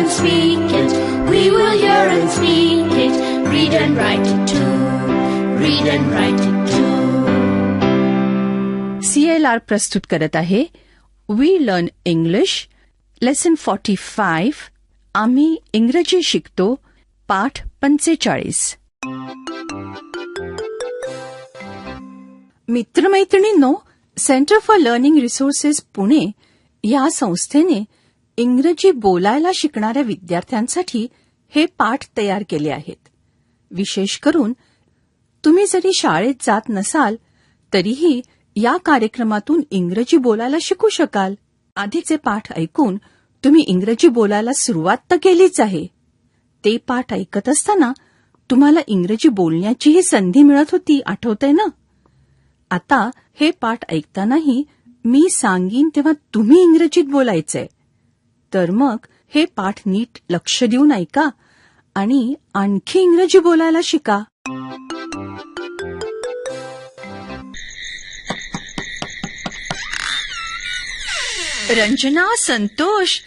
and speak it. We will hear and speak it. Read and write it too. Read and write it too. CLR प्रस्तुत करत आहे we learn English lesson 45. आम्ही इंग्रजी शिकतो पाठ 45. मित्रमैत्रिणींनो, Centre for Learning Resources Pune या संस्थेने इंग्रजी बोलायला शिकणाऱ्या विद्यार्थ्यांसाठी हे पाठ तयार केले आहेत. विशेष करून तुम्ही जरी शाळेत जात नसाल तरीही या कार्यक्रमातून इंग्रजी बोलायला शिकू शकाल. आधीचे पाठ ऐकून तुम्ही इंग्रजी बोलायला सुरुवात तर केलीच आहे. ते पाठ ऐकत असताना तुम्हाला इंग्रजी बोलण्याचीही संधी मिळत होती, आठवतंय ना? आता हे पाठ ऐकतानाही मी सांगीन तेव्हा तुम्ही इंग्रजीत बोलायचंय. तर मग हे पाठ नीट लक्ष देऊन ऐका आणि आणखी इंग्रजी बोलायला शिका. रंजना, संतोष,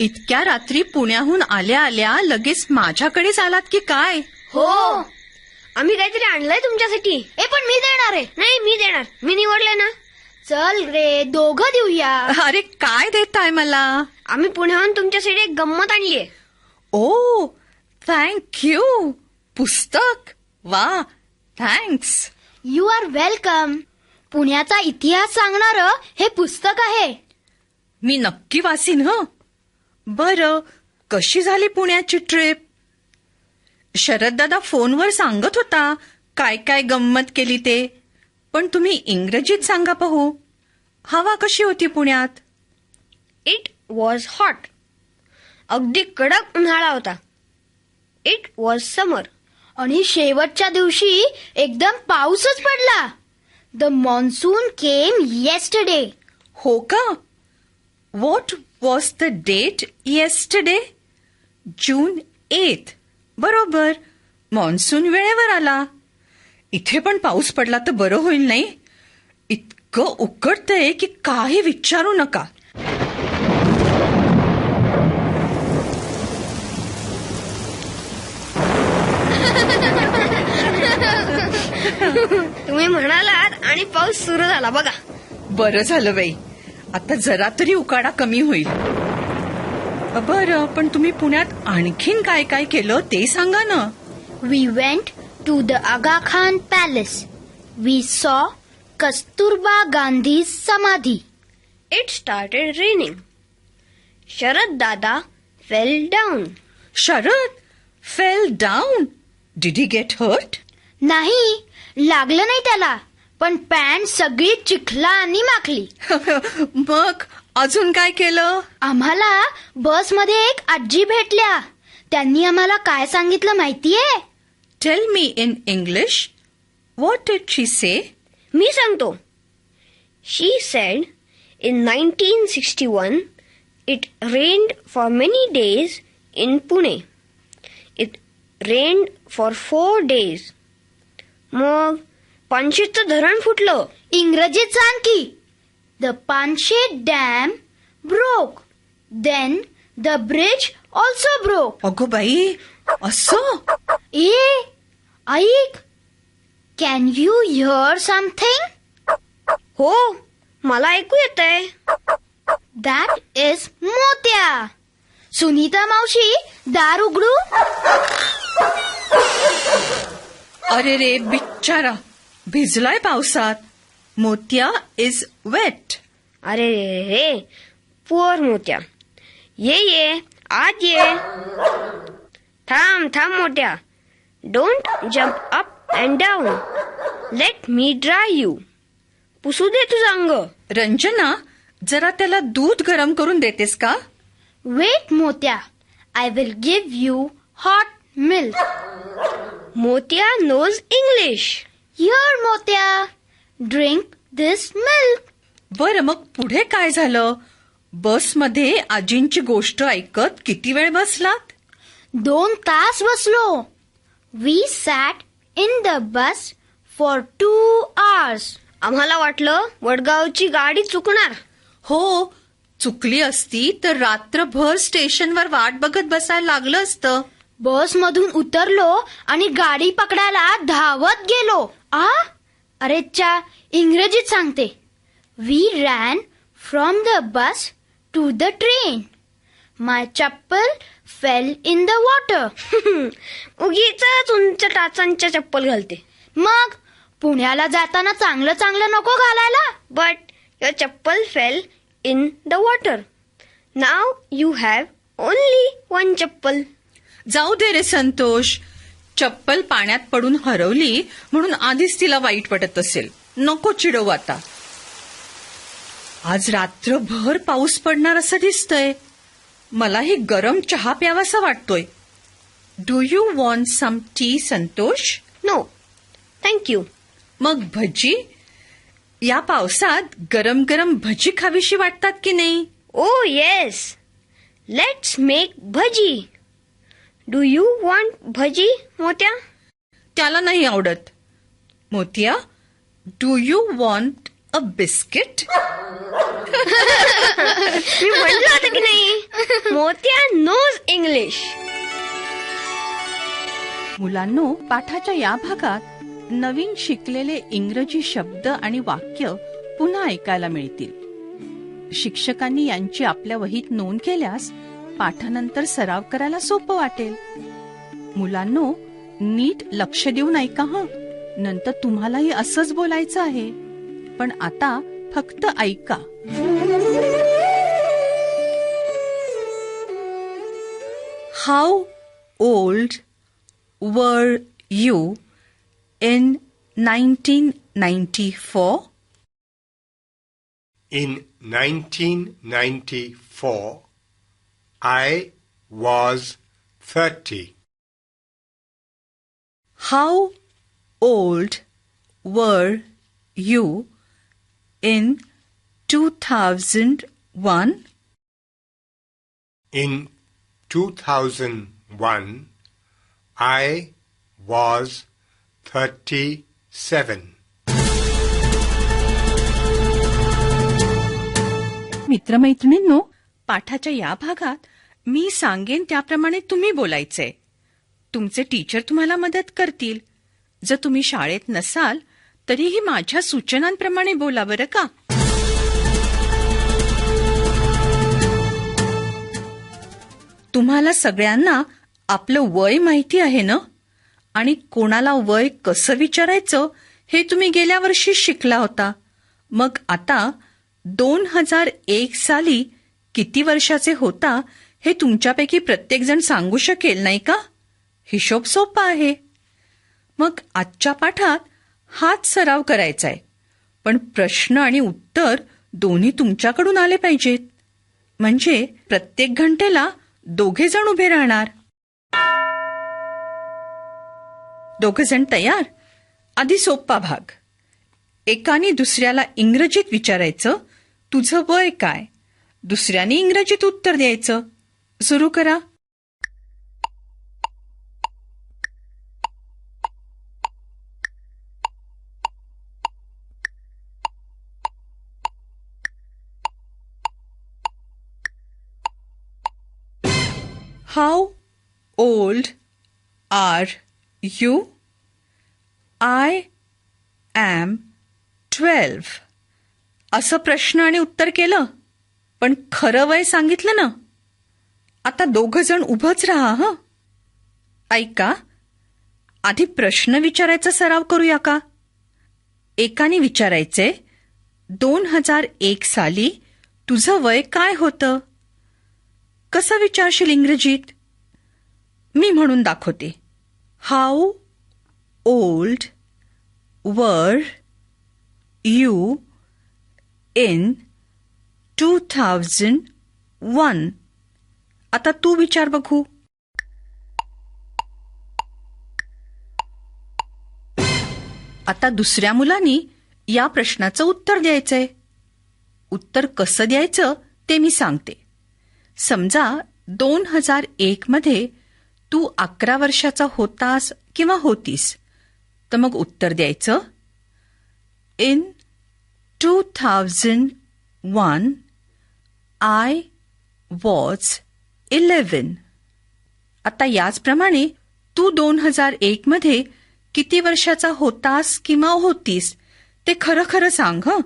इतक्या रात्री पुण्याहून आल्या आल्या लगेच माझ्याकडेच आलात की काय? हो, आम्ही काहीतरी आणलंय तुमच्यासाठी. पण मी देणार आहे. नाही, मी देणार. मी निवडले ना. चल रे, दोघं देऊया. अरे काय देताय मला? आम्ही पुण्याहून तुमच्यासाठी एक गंमत आणलीये. ओ, थँक यू. पुस्तक? वा, थँक्स. You R welcome. पुण्याचा इतिहास सांगणारं हे पुस्तक आहे. मी नक्की वासीन. बरं, कशी झाली पुण्याची ट्रिप? शरददादा फोनवर सांगत होता काय काय गंमत केली ते. पण तुम्ही इंग्रजीत सांगा पाहू. हवा कशी होती पुण्यात? It was hot. अगदी कडक उन्हाळा होता. It was summer. आणि शेवटच्या दिवशी एकदम पाऊसच पडला. The monsoon came yesterday. हो का? What was the date yesterday? June 8. बरोबर, मॉन्सून वेळेवर आला. इथे पण पाऊस पडला तर बरं होईल नाही? इतकं उकडतंय की काही विचारू नका. तुम्ही म्हणालात आणि पाऊस सुरू झाला बघा. बरं झालं बाई, आता जरा तरी उकाडा कमी होईल. बरं, पण तुम्ही पुण्यात आणखीन काय काय केलं ते सांगा ना. We went to the Aga Khan palace. We saw Kasturba Gandhi Samadhi. It started raining. Sharad dada fell down. Sharad fell down? Did he get hurt? नाही, लागलं नाही त्याला, पण पॅन्ट सगळी चिखलानी माखली. मग अजून काय केलं? आम्हाला बसमध्ये एक आजी भेटल्या. त्यांनी आम्हाला काय सांगितलं माहितीये? Tell me in English. What did she say? मी सांगतो. She said in 1961 it rained for many days in Pune. It rained for 4 days. मग पानशेतचं धरण फुटलं. इंग्रजीत सांग की. The Panshet Dam broke. Then the bridge also broke. अगं बाई, असं? ऐक. Can you hear something? हो, मला ऐकू येतंय. That is मोत्या. सुनीता मावशी, दार उघडू. अरे रे बिचारा, भिजलाय पावसात. मोत्या इज वेट. अरे रे, पुअर मोत्या. ये आत ये. थांब मोत्या. Don't jump up and down. Let me dry you. पुसू दे तुझं अंग. रंजना, जरा त्याला दूध गरम करून देतेस का? वेट मोत्या, I will give you hot milk. मोत्या नोज इंग्लिश. हिअर मोत्या, ड्रिंक दिस मिल्क. बरं, मग पुढे काय झालं? बसमध्ये आजींची गोष्ट ऐकत किती वेळ बसलात? 2 तास बसलो. We sat in the bus for 2 hours. आम्हाला वाटलं वडगावची गाडी चुकणार. हो, चुकली असती तर रात्रभर स्टेशनवर वाट बघत बसायला लागलं असतं. बसमधून उतरलो आणि गाडी पकडायला धावत गेलो. अरे च्या, इंग्रजीत सांगते. We ran from the bus to the train. My chappal fell in the water. उगीच उंच टाचांच्या चप्पल घालते. मग पुण्याला जाताना चांगलं चांगलं नको घालायला. बट युअर चप्पल fell in the water. Now you have only one चप्पल. जाऊ दे रे संतोष, चप्पल पाण्यात पडून हरवली म्हणून आधीच तिला वाईट वाटत असेल. नको चिडवू आता. आज रात्रभर पाऊस पडणार असं दिसतंय. मलाही गरम चहा प्यावासा वाटतोय. Do you want some tea Santosh? No thank you. मग भजी? या पावसात गरम गरम भजी खावीशी वाटतात की नाही? Oh yes, let's make bhaji. Do you want bhaji मोत्या? त्याला नाही आवडत. Motiya, do you want a biscuit? मी म्हणलं होतं की नाही, मोत्या नोज इंग्लिश. मुलांनो, पाठाच्या या भागात नवीन शिकलेले इंग्रजी शब्द आणि वाक्य पुन्हा ऐकायला मिळतील. शिक्षकांनी यांची आपल्या वहीत नोंद केल्यास पाठानंतर सराव करायला सोपं वाटेल. मुलांनो, नीट लक्ष देऊन ऐका हं. नंतर तुम्हालाही असंच बोलायचं आहे. पण आता फक्त ऐका. How old were you in 1994? In 1994, I was 30. How old were you in 2001? In 2001, I was 37. मित्रमैत्रिणींनो, पाठाच्या या भागात मी सांगेन त्याप्रमाणे तुम्ही बोलायचंय. तुमचे टीचर तुम्हाला मदत करतील. जर तुम्ही शाळेत नसाल तरीही माझ्या सूचनांप्रमाणे बोला बरं का. तुम्हाला सगळ्यांना आपलं वय माहिती आहे ना? आणि कोणाला वय कसं विचारायचं हे तुम्ही गेल्या वर्षी शिकला होता. मग आता 2001 साली किती वर्षाचे होता हे तुमच्यापैकी प्रत्येकजण सांगू शकेल नाही का? हिशोब सोपा आहे. मग आजच्या पाठात हाच सराव करायचा आहे. पण प्रश्न आणि उत्तर दोन्ही तुमच्याकडून आले पाहिजेत. म्हणजे प्रत्येक घंटेला 2 जण उभे राहणार. 2 जण तयार? आधी सोपा भाग. एकाने दुसऱ्याला इंग्रजीत विचारायचं, तुझं वय काय? दुसऱ्याने इंग्रजीत उत्तर द्यायचं. सुरू करा. How old are you? I am 12. असं प्रश्न आणि उत्तर केलं, पण खरं वय सांगितलं ना. आता 2 जण उभंच राहा हं. ऐका, आधी प्रश्न विचारायचा सराव करूया का? एकाने विचारायचे, 2001 साली तुझं वय काय होतं? कसं विचारशील इंग्रजीत? मी म्हणून दाखवते. How old were you in 2001? आता तू विचार बघू. आता दुसऱ्या मुलांनी या प्रश्नाचं उत्तर द्यायचंय. उत्तर कसं द्यायचं ते मी सांगते. समजा 2001 मध्ये तू 11 वर्षाचा होतास किंवा होतीस, तर मग उत्तर द्यायचं, इन 2001 आय वॉज 11. आता याचप्रमाणे तू 2001 मध्ये किती वर्षाचा होतास किंवा होतीस ते खरं खरं सांग. हं.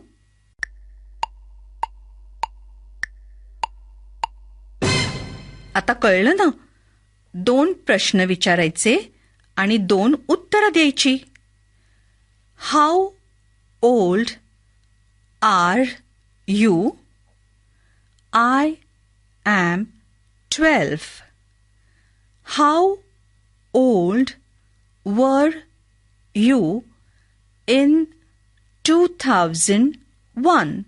आता कळलं ना? 2 प्रश्न विचारायचे आणि 2 उत्तरं द्यायची. How old are you? I am 12. How old were you in 2001?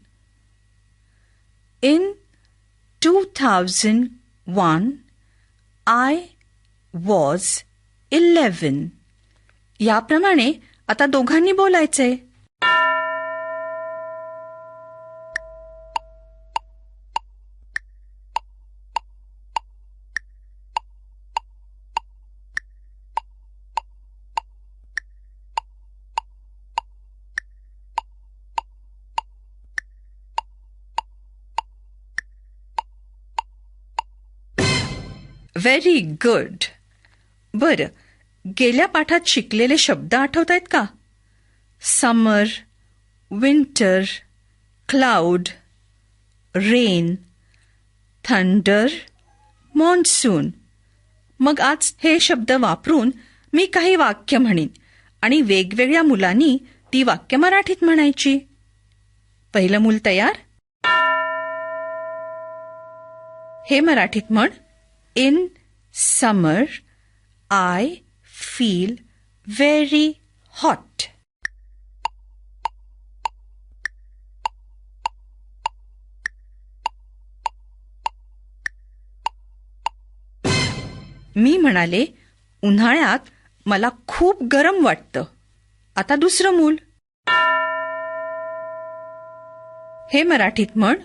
In 2001, I was 11. याप्रमाणे आता दोघांनी बोलायचंय. Very good. बरं, गेल्या पाठात शिकलेले शब्द आठवतायत का? Summer, winter, cloud, rain, thunder, monsoon. मग आज हे शब्द वापरून मी काही वाक्य म्हणीन आणि वेगवेगळ्या मुलांनी ती वाक्य मराठीत म्हणायची. पहिलं मूल तयार? हे मराठीत म्हण. In summer, I feel very hot. मी म्हणाले, उन्हाळ्यात मला खूप गरम वाटतं. आता दुसरं मूल. हे मराठीत म्हण.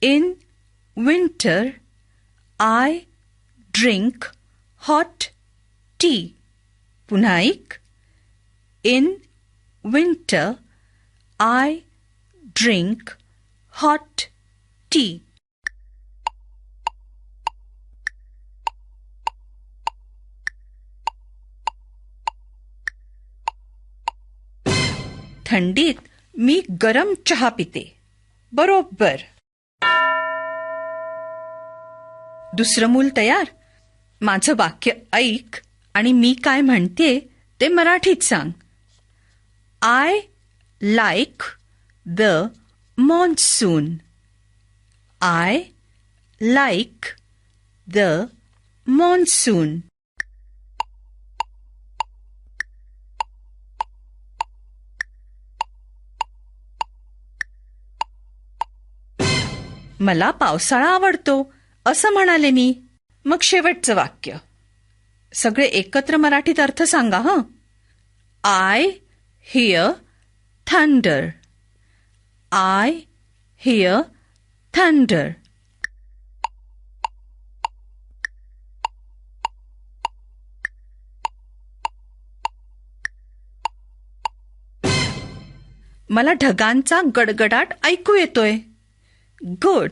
In winter, I drink hot tea. पुन्हा ऐक. In winter, I drink hot tea. थंडीत मी गरम चहा पिते. बरोबर. दुसरं मूल तयार? माझं वाक्य ऐक आणि मी काय म्हणते ते मराठीत सांग. I like the monsoon. I like the monsoon. मला पावसाळा आवडतो असं म्हणाले मी. मग शेवटचं वाक्य. सगळे एकत्र मराठीत अर्थ सांगा. हं. I hear thunder. I hear thunder. मला ढगांचा गडगडाट ऐकू येतोय. गुड.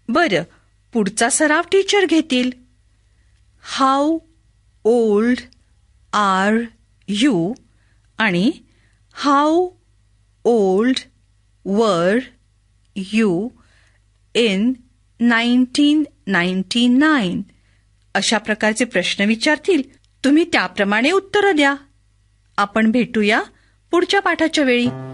बरं, पुढचा सराव टीचर घेतील. हाऊ ओल्ड आर यू आणि how old were you in 1999 अशा प्रकारचे प्रश्न विचारतील. तुम्ही त्याप्रमाणे उत्तरं द्या. आपण भेटूया पुढच्या पाठाच्या वेळी.